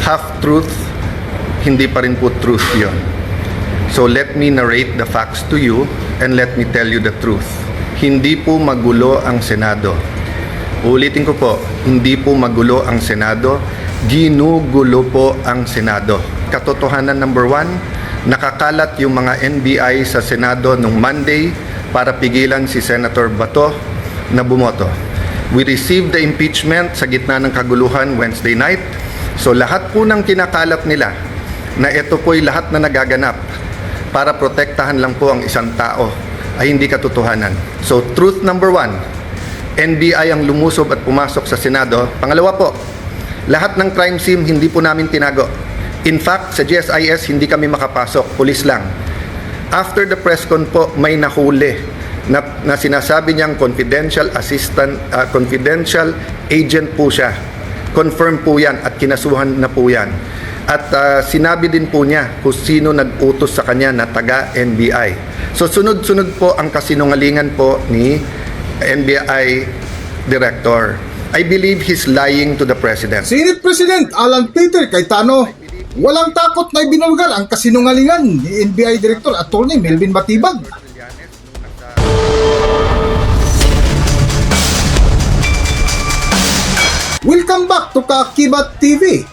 half-truth, hindi pa rin po truth yun. So let me narrate the facts to you and let me tell you the truth. Hindi po magulo ang Senado. Ulitin ko po, hindi po magulo ang Senado, ginugulo po ang Senado. Katotohanan number 1, nakakalat yung mga NBI sa Senado nung Monday para pigilan si Senator Bato na bumoto. We received the impeachment sa gitna ng kaguluhan Wednesday night. So lahat po ng kinakalat nila na ito po'y lahat na nagaganap para protektahan lang po ang isang tao ay hindi katotohanan. So truth number 1, NBI ang lumusob at pumasok sa Senado. Pangalawa po, lahat ng crime scene hindi po namin tinago. In fact, sa GSIS hindi kami makapasok, pulis lang. After the press con po, may nahuli na sinasabi niyang confidential assistant, confidential agent po siya. Confirm po yan at kinasuhan na po yan. At sinabi din po niya kung sino nag-utos sa kanya na taga-NBI. So sunod-sunod po ang kasinungalingan po ni NBI Director. I believe he's lying to the President. Senate President Alan Peter Cayetano, walang takot na ibinulgar ang kasinungalingan ni NBI Director Atty. Melvin Batibag. Welcome back to Kaakibat TV.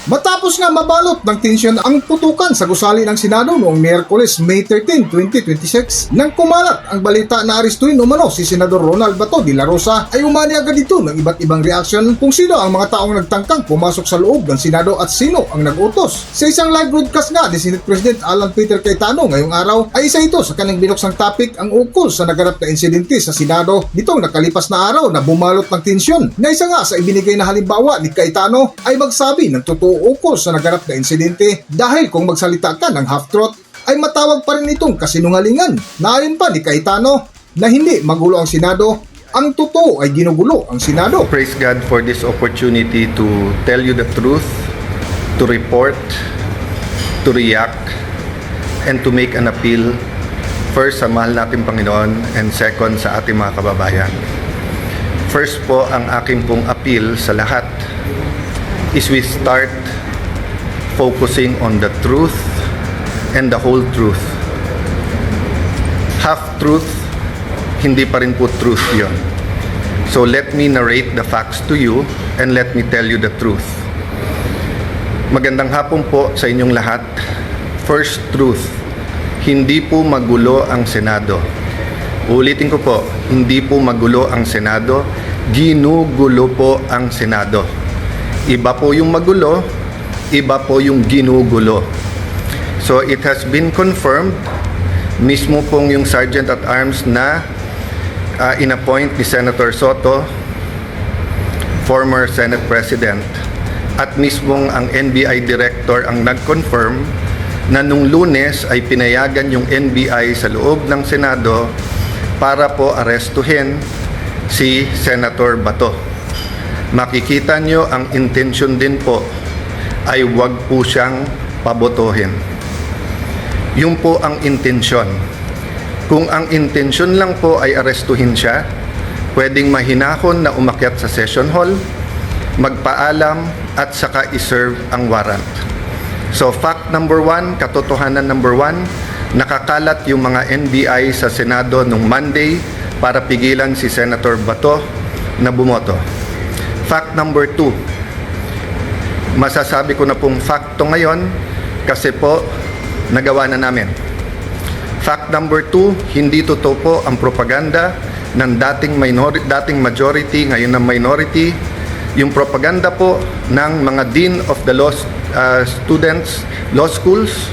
Matapos nga mabalot ng tensyon ang putukan sa gusali ng Senado noong Miyerkules, May 13, 2026, nang kumalat ang balita na arestuin umano si Senador Ronald Bato de la Rosa, ay umani agad dito ng iba't ibang reaksyon kung sino ang mga taong nagtangkang pumasok sa loob ng Senado at sino ang nag-utos. Sa isang live broadcast nga ni Senate President Alan Peter Cayetano ngayong araw, ay isa ito sa kanyang binuksang topic ang ukol sa naganap na insidente sa Senado nitong nakalipas na araw na bumalot ng tensyon, na isa nga sa ibinigay na halimbawa ni Cayetano ay magsabi ng totoo ukol sa naganap na insidente, dahil kung magsalita ka ng half-truth ay matawag pa rin itong kasinungalingan, na ayon pa ni Cayetano na hindi magulo ang Senado, ang totoo ay ginugulo ang Senado. Praise God for this opportunity to tell you the truth, to report, to react, and to make an appeal, first sa mahal nating Panginoon and second sa ating mga kababayan. First po, ang aking pong appeal sa lahat is we start focusing on the truth and the whole truth. Half-truth, hindi pa rin po truth yun. So let me narrate the facts to you and let me tell you the truth. Magandang hapon po sa inyong lahat. First truth, hindi po magulo ang Senado. Ulitin ko po, hindi po magulo ang Senado, ginugulo po ang Senado. Iba po yung magulo, iba po yung ginugulo. So it has been confirmed, mismo pong yung Sergeant at Arms na inappoint ni Senator Soto, former Senate President, at mismong ang NBI Director ang nag-confirm na nung Lunes ay pinayagan yung NBI sa loob ng Senado para po arestuhin si Senator Bato. Makikita nyo ang intensyon din po ay wag po siyang pabotohin. Yun po ang intensyon. Kung ang intensyon lang po ay arestuhin siya, pwedeng mahinahon na umakyat sa session hall, magpaalam at saka iserve ang warrant. So fact number 1, katotohanan number 1, nakakalat yung mga NBI sa Senado nung Monday para pigilan si Senator Bato na bumoto. Fact number 2, masasabi ko na pong fakto ngayon kasi po nagawa na namin. Fact number 2, hindi totoo po ang propaganda ng dating majority, ngayon ng minority. Yung propaganda po ng mga Dean of the Law Students, Law Schools,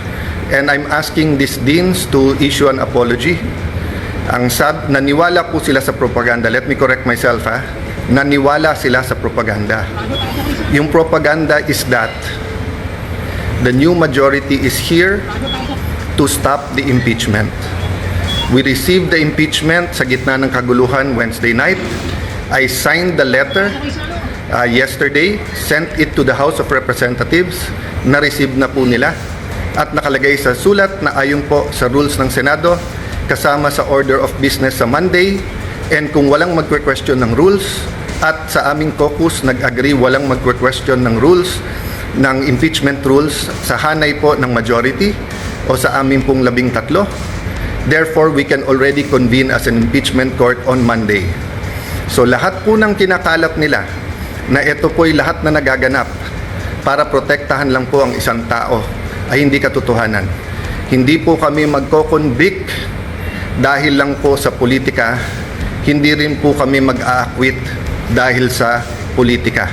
and I'm asking these deans to issue an apology. Naniwala po sila sa propaganda. Let me correct myself, naniwala sila sa propaganda. Yung propaganda is that the new majority is here to stop the impeachment. We received the impeachment sa gitna ng kaguluhan Wednesday night. I signed the letter yesterday, sent it to the House of Representatives, na-receive na po nila at nakalagay sa sulat na ayon po sa rules ng Senado kasama sa order of business sa Monday, and kung walang magque-question ng rules at sa aming caucus nag-agree walang magque-question ng rules, ng impeachment rules sa hanay po ng majority o sa amin pong 13. Therefore, we can already convene as an impeachment court on Monday. So lahat po ng kinakalat nila na ito po'y lahat na nagaganap para protektahan lang po ang isang tao ay hindi katotohanan. Hindi po kami magko-convict dahil lang po sa politika, hindi rin po kami mag-aakwit dahil sa politika.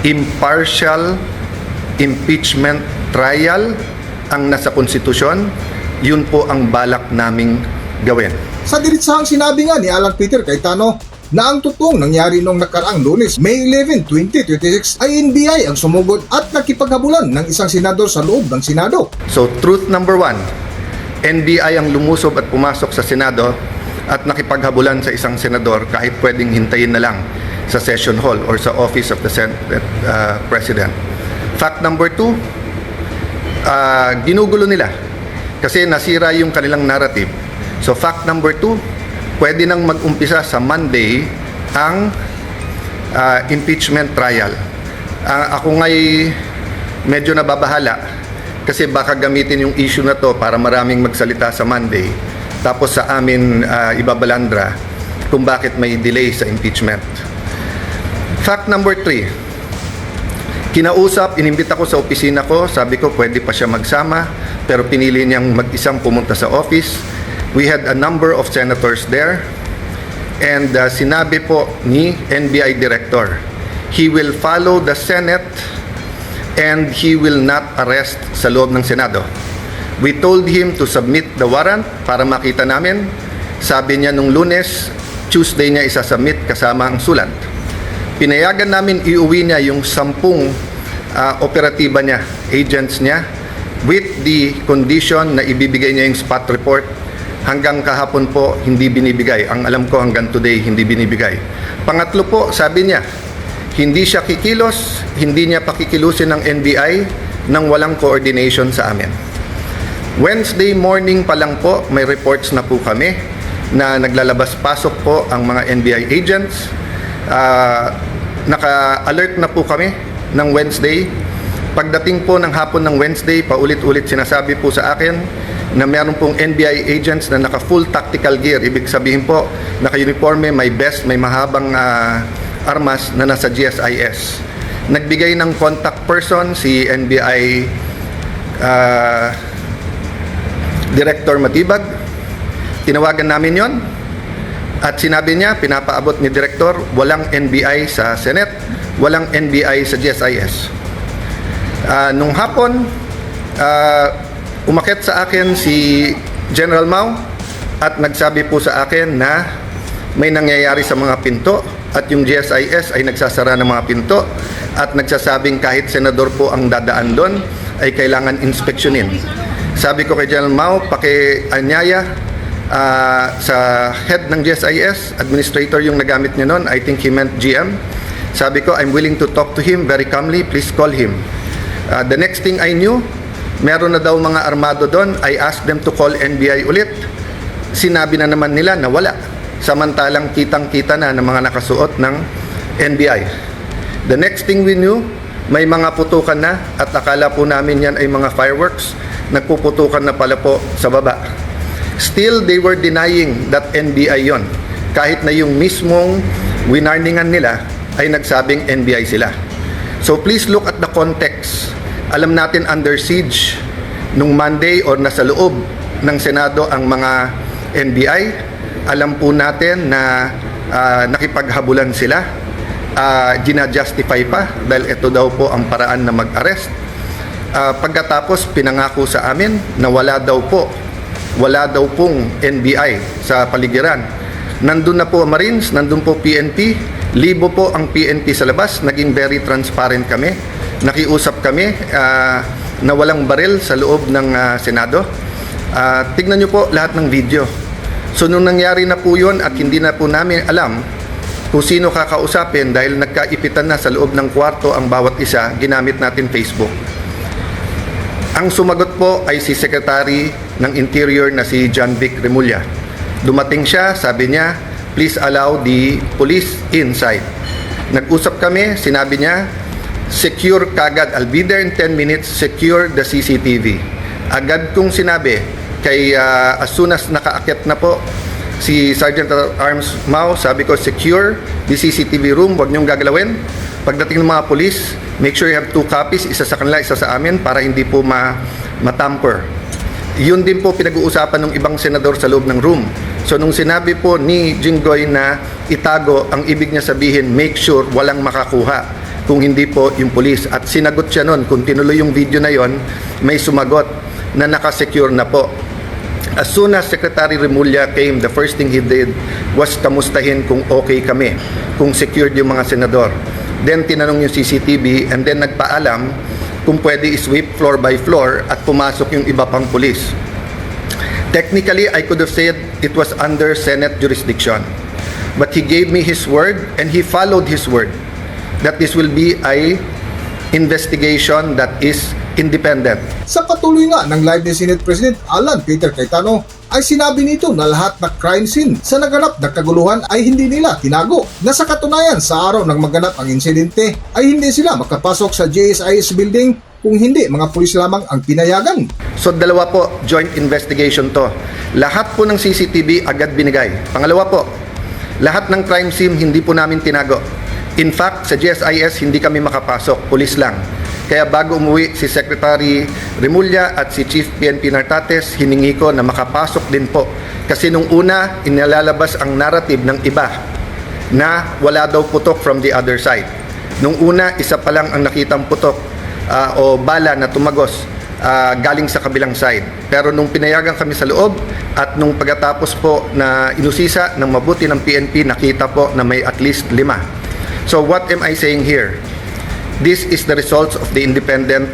Impartial impeachment trial ang nasa konstitusyon, yun po ang balak naming gawin. Sa diritsahang sinabi nga ni Alan Peter Cayetano na ang totoong nangyari noong nakaraang Lunes, May 11, 2026 ay NBI ang sumugod at nakipaghabulan ng isang senador sa loob ng Senado. So truth number 1, NBI ang lumusob at pumasok sa Senado at nakipaghabulan sa isang senador kahit pwedeng hintayin na lang sa session hall or sa office of the Senate President. Fact number 2, ginugulo nila kasi nasira yung kanilang narrative. So fact number 2, pwede nang mag-umpisa sa Monday ang impeachment trial. Ako nga'y medyo nababahala kasi baka gamitin yung issue na to para maraming magsalita sa Monday tapos sa amin ibabalandra kung bakit may delay sa impeachment. Fact number 3, kinausap, inimbita ko sa opisina ko, sabi ko pwede pa siya magsama pero pinili niyang mag-isang pumunta sa office. We had a number of senators there and sinabi po ni NBI Director, he will follow the Senate and he will not arrest sa loob ng Senado. We told him to submit the warrant para makita namin. Sabi niya nung Lunes, Tuesday niya isasubmit kasama ang sulat. Pinayagan namin iuwi niya yung 10 operatiba niya, agents niya, with the condition na ibibigay niya yung spot report. Hanggang kahapon po, hindi binibigay. Ang alam ko hanggang today, hindi binibigay. Pangatlo po, sabi niya, hindi siya kikilos, hindi niya pakikilusin ng NBI nang walang coordination sa amin. Wednesday morning pa lang po, may reports na po kami na naglalabas-pasok po ang mga NBI agents. Naka-alert na po kami ng Wednesday. Pagdating po ng hapon ng Wednesday, paulit-ulit sinasabi po sa akin na meron pong NBI agents na naka-full tactical gear. Ibig sabihin po, naka-uniforme, may vest, may mahabang armas na nasa GSIS. Nagbigay ng contact person si NBI Director Matibag. Tinawagan namin yon at sinabi niya, pinapaabot ni Director, walang NBI sa Senate, walang NBI sa GSIS. Nung hapon, umakyat sa akin si General Mao at nagsabi po sa akin na may nangyayari sa mga pinto at yung GSIS ay nagsasara ng mga pinto at nagsasabing kahit senador po ang dadaan doon ay kailangan inspeksyonin. Sabi ko kay General Mao, paki-anyaya sa head ng GSIS, administrator yung nagamit niya noon, I think he meant GM. Sabi ko, I'm willing to talk to him very calmly, please call him. The next thing I knew, meron na daw mga armado doon. I asked them to call NBI ulit. Sinabi na naman nila na wala. Samantalang kitang-kita na ng mga nakasuot ng NBI. The next thing we knew, may mga putukan na at akala po namin yan ay mga fireworks. Nagpuputukan na pala po sa baba. Still, they were denying that NBI yon. Kahit na yung mismong winarningan nila ay nagsabing NBI sila. So please look at the context. Alam natin under siege nung Monday or nasa loob ng Senado ang mga NBI. Alam po natin na nakipaghabulan sila. Gina-justify pa dahil ito daw po ang paraan na mag-arrest. Pagkatapos pinangako sa amin na wala daw pong NBI sa paligiran. Nandun na po Marines, nandun po PNP, libo po ang PNP sa labas, naging very transparent kami. Nakiusap kami na walang baril sa loob ng Senado. Tignan nyo po lahat ng video. So nung nangyari na po yun at hindi na po namin alam kung sino kakausapin dahil nagkaipitan na sa loob ng kwarto ang bawat isa, ginamit natin Facebook. Ang sumagot po ay si Secretary ng Interior na si John Vic Remulla. Dumating siya, sabi niya, please allow the police inside. Nag-usap kami, sinabi niya, secure kagad. I'll be there in 10 minutes, secure the CCTV. Agad kong sinabi, kay as soon as nakaakyat na po si Sergeant at Arms Mao, sabi ko, secure the CCTV room, huwag niyong gagalawin. Pagdating ng mga polis, make sure you have 2 copies, isa sa kanila, isa sa amin, para hindi po matamper. Yun din po pinag-uusapan ng ibang senador sa loob ng room. So nung sinabi po ni Jinggoy na itago, ang ibig niya sabihin, make sure walang makakuha kung hindi po yung polis. At sinagot siya nun, kung tinuloy yung video na yon, may sumagot na nakasecure na po. As soon as Secretary Remulla came, the first thing he did was kamustahin kung okay kami, kung secured yung mga senador. Then tinanong yung CCTV and then nagpaalam kung pwede i-sweep floor by floor at pumasok yung iba pang pulis. Technically, I could have said it was under Senate jurisdiction. But he gave me his word and he followed his word that this will be a investigation that is independent. Sa patuloy nga ng live ni Senate President Alan Peter Cayetano, ay sinabi nito na lahat na crime scene sa naganap na kaguluhan ay hindi nila tinago, na sa katunayan sa araw ng maganap ang insidente ay hindi sila makapasok sa JSIS building kung hindi mga pulis lamang ang pinayagan. So dalawa po, joint investigation to. Lahat po ng CCTV agad binigay. Pangalawa po, lahat ng crime scene hindi po namin tinago. In fact, sa GSIS hindi kami makapasok, pulis lang. Kaya bago umuwi si Secretary Remulla at si Chief PNP Nartates, hiningi ko na makapasok din po. Kasi nung una, inilalabas ang narrative ng iba na wala daw putok from the other side. Nung una, isa pa lang ang nakitang putok o bala na tumagos galing sa kabilang side. Pero nung pinayagan kami sa loob at nung pagkatapos po na inusisa ng mabuti ng PNP, nakita po na may at least 5. So what am I saying here? This is the results of the independent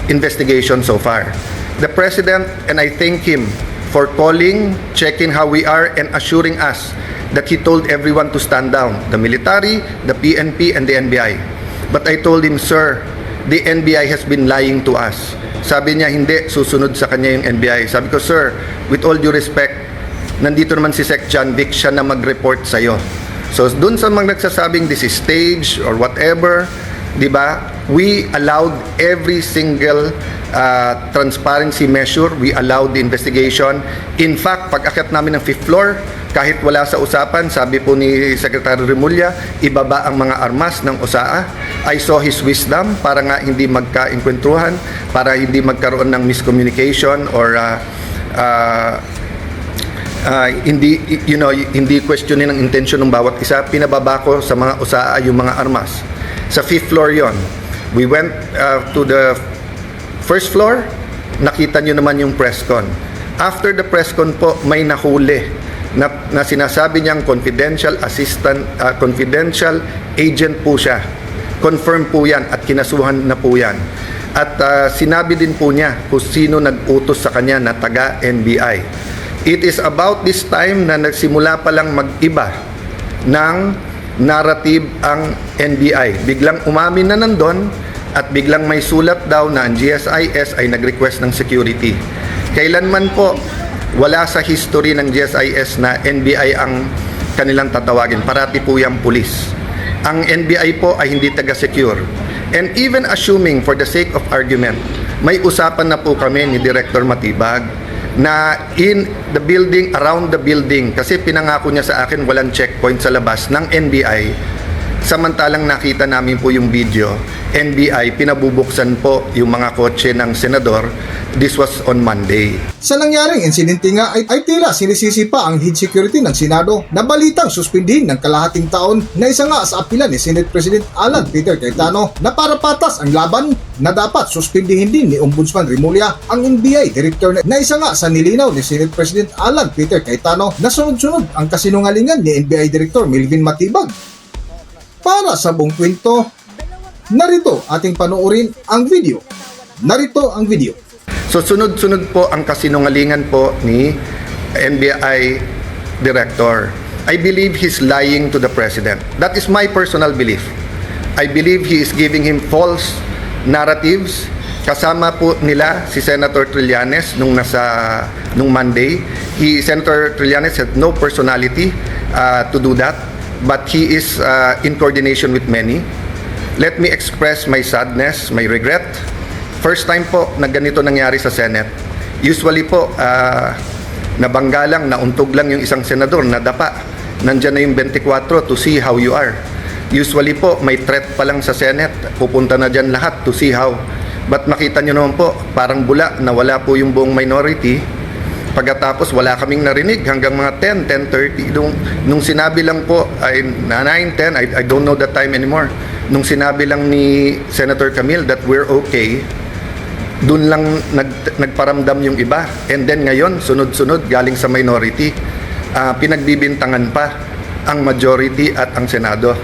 investigation so far. The President, and I thank him for calling, checking how we are, and assuring us that he told everyone to stand down, the military, the PNP, and the NBI. But I told him, sir, the NBI has been lying to us. Sabi niya, hindi, susunod sa kanya yung NBI. Sabi ko, sir, with all due respect, nandito naman si Sec. John Vic, siya na mag-report sa'yo. So, dun sa mga nagsasabing this is stage or whatever, di ba? We allowed every single transparency measure. We allowed the investigation. In fact, pag akyat namin ng 5th floor, kahit wala sa usapan, sabi po ni Secretary Remulla, ibaba ang mga armas ng OSAA. I saw his wisdom para nga hindi magka-enkwentruhan, para hindi magkaroon ng miscommunication or hindi questionin ang intention ng bawat isa. Pinababa ko sa mga OSAA yung mga armas. Sa 5th floor yon. We went to the 1st floor, nakita nyo naman yung press con. After the press con po, may nahuli na sinasabi niyang confidential assistant, confidential agent po siya. Confirm po yan at kinasuhan na po yan. At sinabi din po niya kung sino nag-utos sa kanya na taga-NBI. It is about this time na nagsimula pa lang mag-iba ng narrative ang NBI. Biglang umamin na nandun at biglang may sulat daw na ang GSIS ay nag-request ng security. Kailanman po wala sa history ng GSIS na NBI ang kanilang tatawagin. Parati po yung pulis. Ang NBI po ay hindi taga-secure. And even assuming for the sake of argument, may usapan na po kami ni Director Matibag na in the building, around the building, kasi pinangako niya sa akin walang checkpoint sa labas ng NBI. Samantalang nakita namin po yung video, NBI, pinabubuksan po yung mga kotse ng senador. This was on Monday. Sa nangyaring insidente nga ay tila sinisisi pa ang head security ng Senado na balitang suspindihin ng kalahating taon na isa nga sa apila ni Senate President Alan Peter Cayetano na para patas ang laban na dapat suspindihin din ni Ombudsman Remulla ang NBI Director na isa nga sa nilinaw ni Senate President Alan Peter Cayetano na sunod-sunod ang kasinungalingan ni NBI Director Melvin Matibag. Para sa buong kwento, narito ating panoorin ang video. Narito ang video. So sunod-sunod po ang kasinungalingan po ni NBI Director. I believe he's lying to the President. That is my personal belief. I believe he is giving him false narratives. Kasama po nila si Senator Trillanes nung Monday. Senator Trillanes had no personality to do that, but he is in coordination with many. let me express my sadness, my regret. First time po na ganito nangyari sa Senate. Usually po, nabangga lang, nauntog lang yung isang senador, nadapa. Nandyan na yung 24 to see how you are. Usually po, may threat pa lang sa Senate. Pupunta na dyan lahat to see how. But makita nyo naman po, parang bula na wala po yung buong minority. Pagkatapos, wala kaming narinig hanggang mga 10, 10:30. Nung sinabi lang po, ay 9, 10, I don't know the time anymore. Nung sinabi lang ni Senator Camille that we're okay, dun lang nagparamdam yung iba. And then ngayon, sunod-sunod, galing sa minority, pinagbibintangan pa ang majority at ang Senado.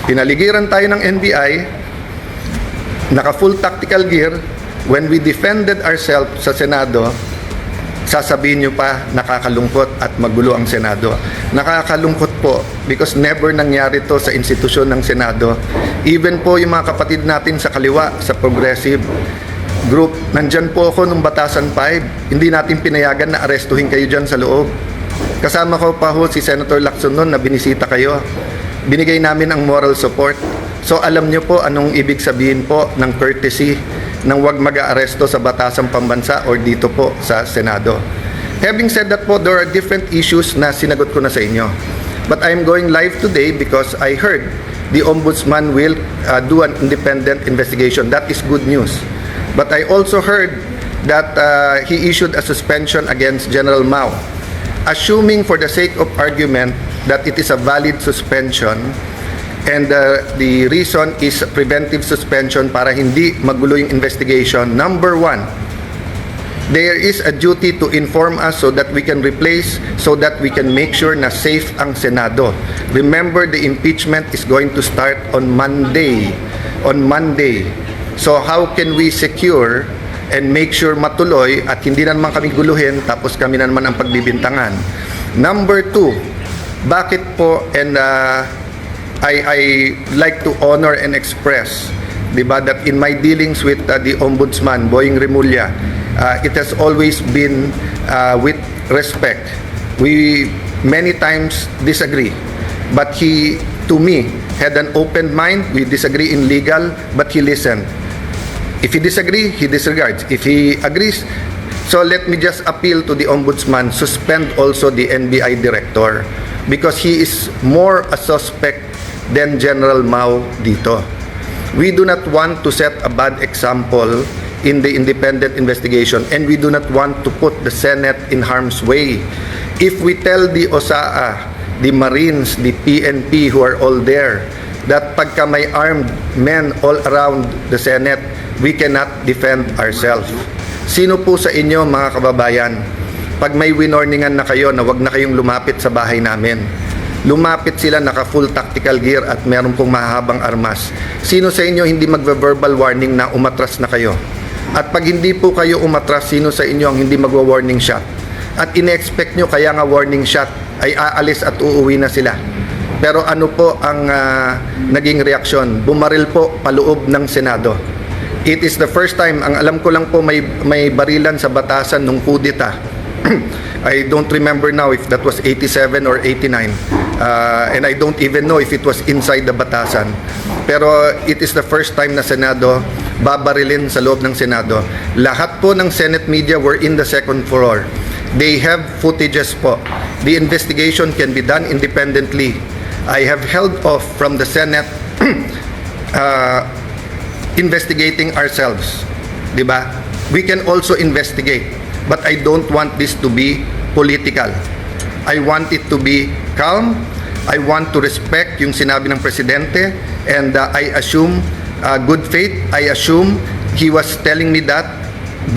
Pinaligiran tayo ng NBI, naka-full tactical gear. When we defended ourselves sa Senado, sasabihin nyo pa nakakalungkot at magulo ang Senado. Nakakalungkot po because never nangyari to sa institusyon ng Senado. Even po yung mga kapatid natin sa kaliwa, sa progressive group, nandyan po ako nung Batasan 5. Hindi natin pinayagan na arestuhin kayo dyan sa loob. Kasama ko pa ho si Senator Lacson noon na binisita kayo. Binigay namin ang moral support. So alam nyo po anong ibig sabihin po ng courtesy ng wag mag-aaresto sa Batasang Pambansa or dito po sa Senado. Having said that po, there are different issues na sinagot ko na sa inyo. But I'm going live today because I heard the Ombudsman will do an independent investigation. That is good news. But I also heard that he issued a suspension against General Mao. Assuming for the sake of argument that it is a valid suspension, and the reason is preventive suspension para hindi magulo yung investigation. Number one, there is a duty to inform us so that we can replace, so that we can make sure na safe ang Senado. Remember, the impeachment is going to start on Monday. On Monday. So how can we secure and make sure matuloy at hindi na naman kami guluhin tapos kami na naman ang pagbibintangan? Number two, bakit po, and I like to honor and express, diba, that in my dealings with the Ombudsman, Boying Remulla, it has always been with respect. We many times disagree, but he, to me, had an open mind. We disagree in legal, but he listened. If he disagree, he disregards. If he agrees, so let me just appeal to the Ombudsman, suspend also the NBI director because he is more a suspect than General Mao dito. We do not want to set a bad example in the independent investigation, and we do not want to put the Senate in harm's way. If we tell the OSAA, the Marines, the PNP who are all there, that pagka may armed men all around the Senate, we cannot defend ourselves. Sino po sa inyo, mga kababayan, pag may winorningan na kayo na wag na kayong lumapit sa bahay namin, lumapit sila naka-full tactical gear at meron pong mahabang armas. Sino sa inyo hindi magve-verbal warning na umatras na kayo? At pag hindi po kayo umatras, sino sa inyo ang hindi magwa-warning shot? At ine-expect nyo kaya nga warning shot ay aalis at uuwi na sila. Pero ano po ang naging reaksyon? Bumaril po paloob ng Senado. It is the first time, ang alam ko lang po may barilan sa Batasan nung kudeta. I don't remember now if that was 87 or 89. And I don't even know if it was inside the Batasan. Pero it is the first time na Senado babarilin sa loob ng Senado. Lahat po ng Senate media were in the second floor. They have footages po. The investigation can be done independently. I have held off from the Senate investigating ourselves. Diba? We can also investigate. But I don't want this to be political. I want it to be calm. I want to respect yung sinabi ng Presidente, and I assume good faith. I assume he was telling me that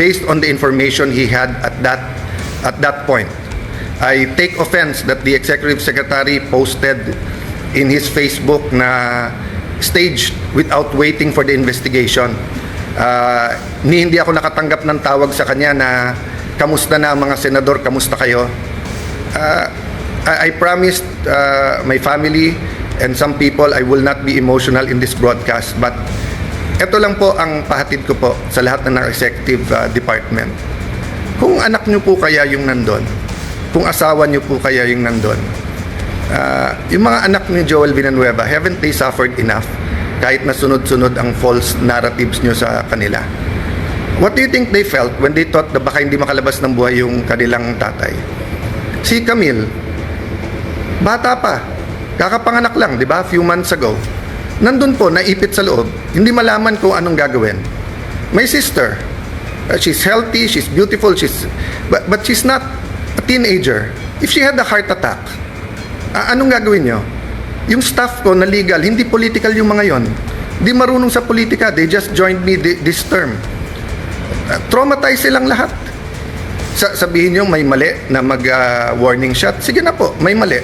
based on the information he had at that point. I take offense that the Executive Secretary posted in his Facebook na staged without waiting for the investigation. Hindi ako nakatanggap ng tawag sa kanya na kamusta na ang mga senador, kamusta kayo? I promised my family and some people I will not be emotional in this broadcast, but ito lang po ang pahatid ko po sa lahat ng executive department. Kung anak nyo po kaya yung nandun, kung asawa nyo po kaya yung nandun, yung mga anak ni Joel Villanueva, haven't they suffered enough? kahit na sunod-sunod ang false narratives nyo sa kanila. What do you think they felt when they thought na baka hindi makalabas ng buhay yung kanilang tatay? Si Camille, bata pa, kakapanganak lang, di ba? Few months ago. Nandun po, naipit sa loob, hindi malaman kung anong gagawin. My sister, she's healthy, she's beautiful, but she's not a teenager. If she had a heart attack, anong gagawin nyo? Yung staff ko na legal, hindi political yung mga yon. Hindi marunong sa politika, they just joined me this term. Traumatized silang lahat. Sabihin nyo may mali na mag-warning shot, sige na po, may mali.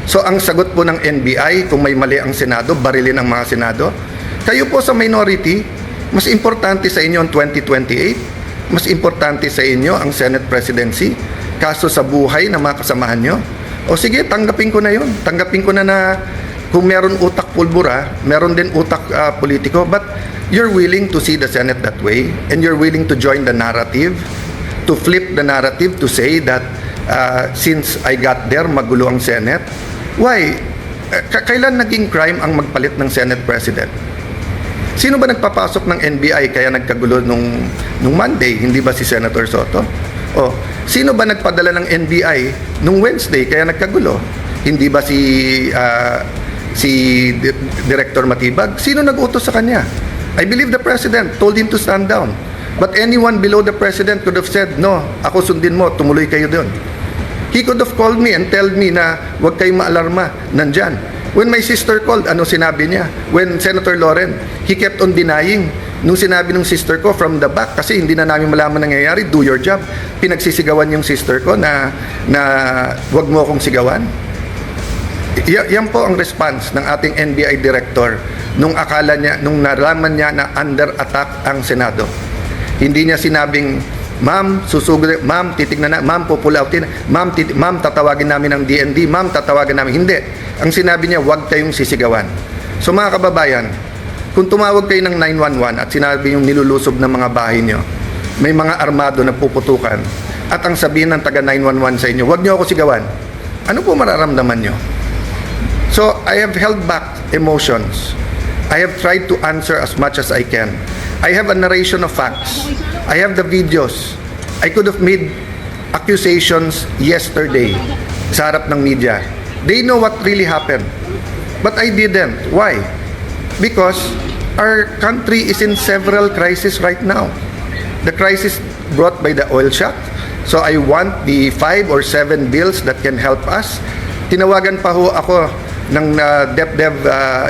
So ang sagot po ng NBI, kung may mali ang Senado, barilin ang mga Senado. Kayo po sa minority, mas importante sa inyo ang 2028, mas importante sa inyo ang Senate presidency, kaso sa buhay ng mga kasamahan nyo. O sige, tanggapin ko na yun. Tanggapin ko na kung meron utak pulbura, meron din utak politiko, but you're willing to see the Senate that way, and you're willing to join the narrative, to flip the narrative, to say that since I got there, magulo ang Senate. Why? Kailan naging crime ang magpalit ng Senate President? Sino ba nagpapasok ng NBI kaya nagkagulo nung Monday? Hindi ba si Senator Soto? O, sino ba nagpadala ng NBI nung Wednesday kaya nagkagulo? Hindi ba si Director Matibag? Sino nag-utos sa kanya? I believe the President told him to stand down. But anyone below the President could have said, no, ako sundin mo, tumuloy kayo doon. He could have called me and told me na huwag kayong maalarma, nandyan. When my sister called, ano sinabi niya? When Senator Loren, he kept on denying. Nung sinabi ng sister ko from the back, kasi hindi na namin malaman nangyayari, do your job. Pinagsisigawan yung sister ko na huwag mo akong sigawan. Yan po ang response ng ating NBI director nung akala niya, nung nalaman niya na under attack ang Senado. Hindi niya sinabing, ma'am, susugod, ma'am, titignan na, ma'am, pupulautin, ma'am, tatawagin namin ng DND, ma'am, tatawagin namin. Hindi. Ang sinabi niya, huwag kayong sisigawan. So mga kababayan, kung tumawag kayo ng 911 at sinabi yung nilulusob ng mga bahay niyo, may mga armado na puputukan, at ang sabihin ng taga 911 sa inyo, huwag niyo ako sigawan, ano po mararamdaman niyo? So, I have held back emotions. I have tried to answer as much as I can. I have a narration of facts. I have the videos. I could have made accusations yesterday sa harap ng media. They know what really happened. But I didn't. Why? Because our country is in several crises right now. The crisis brought by the oil shock. So I want the 5 or 7 bills that can help us. Tinawagan pa ho ako ng DepDev,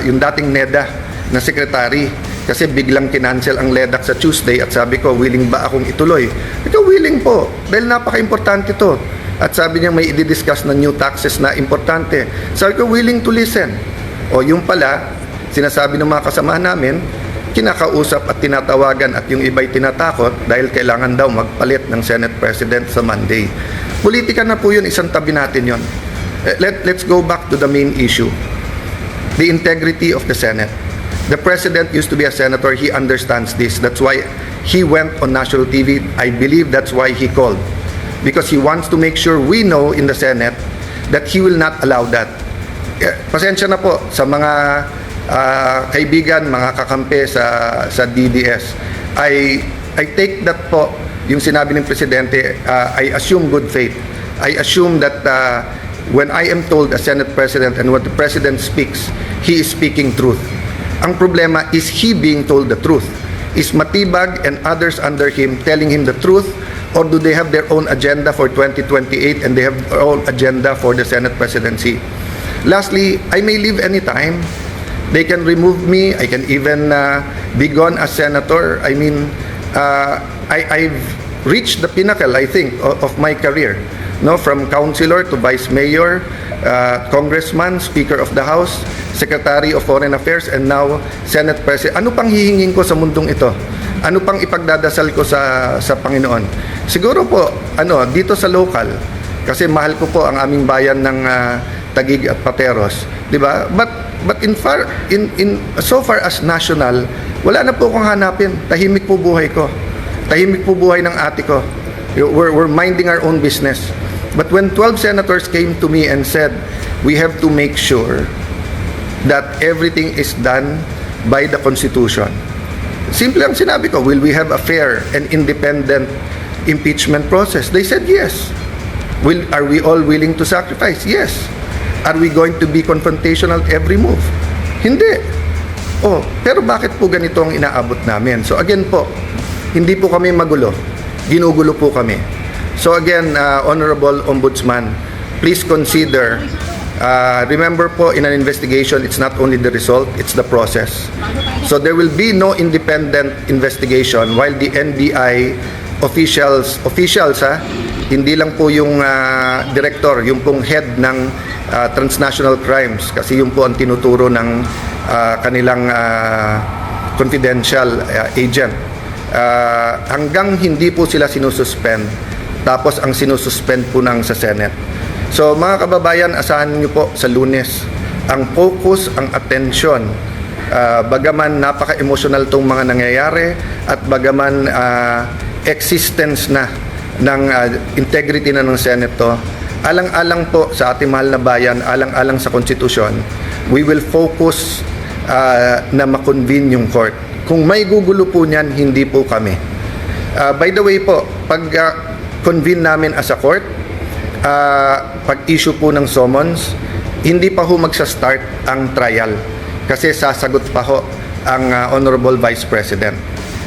yung dating NEDA na secretary, kasi biglang kinancel ang LEDAC sa Tuesday at sabi ko, willing ba akong ituloy? Ito, willing po, dahil napaka-importante to. At sabi niya may i-discuss na new taxes na importante. Sabi ko, willing to listen. O yung pala, sinasabi ng mga kasamahan namin, kinakausap at tinatawagan at yung iba'y tinatakot dahil kailangan daw magpalit ng Senate President sa Monday. Politika na po yun, isang tabi natin yun. Let's go back to the main issue. The integrity of the Senate. The President used to be a senator. He understands this. That's why he went on national TV. I believe that's why he called. Because he wants to make sure we know in the Senate that he will not allow that. Pasensya na po sa mga kaibigan, mga kakampi sa DDS. I take that po, yung sinabi ng Presidente, I assume good faith. I assume that when I am told as Senate President and what the President speaks, he is speaking truth. Ang problema is he being told the truth. Is Matibag and others under him telling him the truth, or do they have their own agenda for 2028 and they have their own agenda for the Senate presidency? Lastly, I may leave anytime. They can remove me. I can even be gone as senator. I mean, I've reached the pinnacle, I think, of my career. No, from councilor to vice mayor, congressman, speaker of the house, secretary of foreign affairs, and now Senate president. Ano pang hihingin ko sa mundong ito? Ano pang ipagdadasal ko sa Panginoon? Siguro po, dito sa local, kasi mahal ko po ang aming bayan ng Taguig at Pateros, 'di ba? But in so far as national, wala na po akong hanapin. Tahimik po buhay ko. Tahimik po buhay ng ate ko. We're minding our own business. But when 12 senators came to me and said, we have to make sure that everything is done by the Constitution. Simple ang sinabi ko, will we have a fair and independent impeachment process? They said yes. Are we all willing to sacrifice? Yes. Are we going to be confrontational at every move? Hindi. Oh, pero bakit po ganito ang inaabot namin? So again po, hindi po kami magulo. Ginugulo po kami. So again, Honorable Ombudsman, please consider, remember po, in an investigation, it's not only the result, it's the process. So there will be no independent investigation while the NBI officials hindi lang po yung director, yung pong head ng transnational crimes, kasi yung po ang tinuturo ng kanilang confidential agent. Hanggang hindi po sila sinususpend, tapos ang sinususpend po ng sa Senate. So mga kababayan, asahan niyo po sa Lunes, ang focus, ang attention, bagaman napaka-emotional tong mga nangyayari at bagaman existence na ng integrity na ng Senate to, alang-alang po sa ating mahal na bayan, alang-alang sa konstitusyon, we will focus na makonvene yung court. Kung may gugulo po niyan, hindi po kami. By the way po, pag convene namin as a court, pag issue po ng summons, hindi pa ho magsa-start ang trial kasi sasagot pa ho ang Honorable Vice President.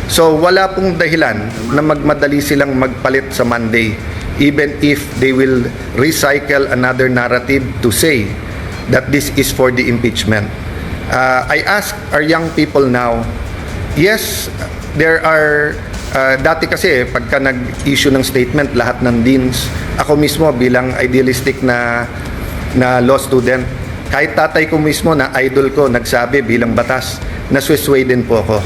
So wala pong dahilan na magmadali silang magpalit sa Monday, even if they will recycle another narrative to say that this is for the impeachment. I ask our young people now, yes, there are, dati kasi pagka nag-issue ng statement lahat ng deans, ako mismo bilang idealistic na law student, kahit tatay ko mismo na idol ko nagsabi bilang batas, naswesway din po ako.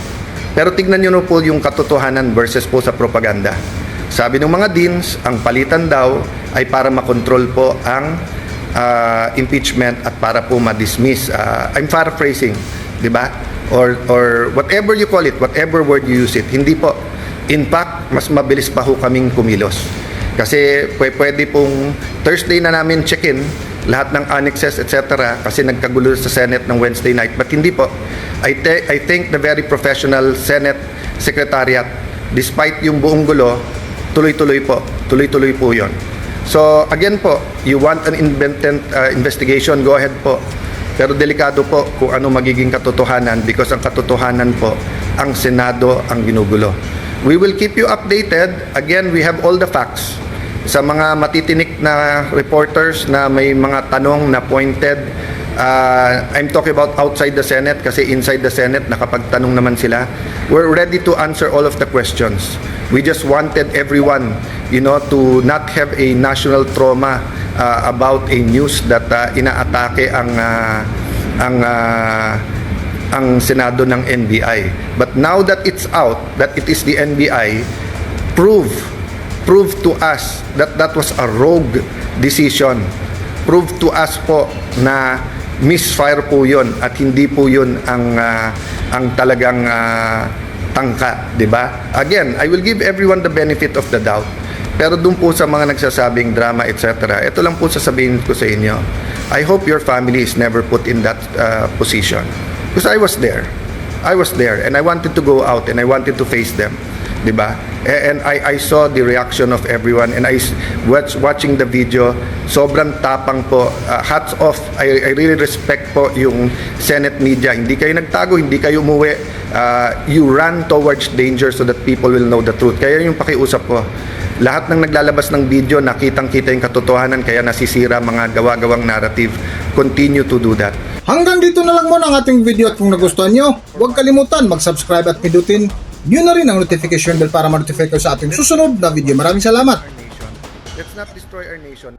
Pero tignan nyo po yung katotohanan versus po sa propaganda. Sabi ng mga deans, ang palitan daw ay para makontrol po ang impeachment at para po ma-dismiss. I'm paraphrasing, di ba? Or whatever you call it, whatever word you use it. Hindi po. In fact, mas mabilis pa ho kaming kumilos. Kasi pwede pong Thursday na namin check-in lahat ng annexes, etc. Kasi nagkagulo sa Senate ng Wednesday night. But hindi po. I think the very professional Senate Secretariat, despite yung buong gulo, tuloy-tuloy po. Tuloy-tuloy po yun. So, again po, you want an independent investigation, go ahead po. Pero delikado po kung ano magiging katotohanan because ang katotohanan po, ang Senado ang ginugulo. We will keep you updated. Again, we have all the facts. Sa mga matitinik na reporters na may mga tanong na pointed, I'm talking about outside the Senate kasi inside the Senate nakapagtanong naman sila. We're ready to answer all of the questions. We just wanted everyone, to not have a national trauma about a news that inaatake ang Senado ng NBI. But now that it's out, that it is the NBI, prove to us that that was a rogue decision. Prove to us po na misfire po yun at hindi po yun ang talagang tangka, di ba? Again, I will give everyone the benefit of the doubt. Pero dun po sa mga nagsasabing drama, etc., ito lang po sasabihin ko sa inyo. I hope your family is never put in that position. Because I was there. And I wanted to go out and I wanted to face them. Diba? And I saw the reaction of everyone and I watching the video, sobrang tapang po. Hats off. I really respect po yung Senate media. Hindi kayo nagtago, hindi kayo umuwi. You run towards danger so that people will know the truth. Kaya yung pakiusap ko, lahat ng naglalabas ng video, nakitang-kita yung katotohanan, kaya nasisira mga gawa-gawang narrative. Continue to do that. Hanggang dito na lang muna ang ating video at kung nagustuhan nyo, huwag kalimutan mag-subscribe at pindutin nyo na rin ang notification bell para ma-notify kayo sa ating susunod na video. Maraming salamat! Let's not destroy our nation.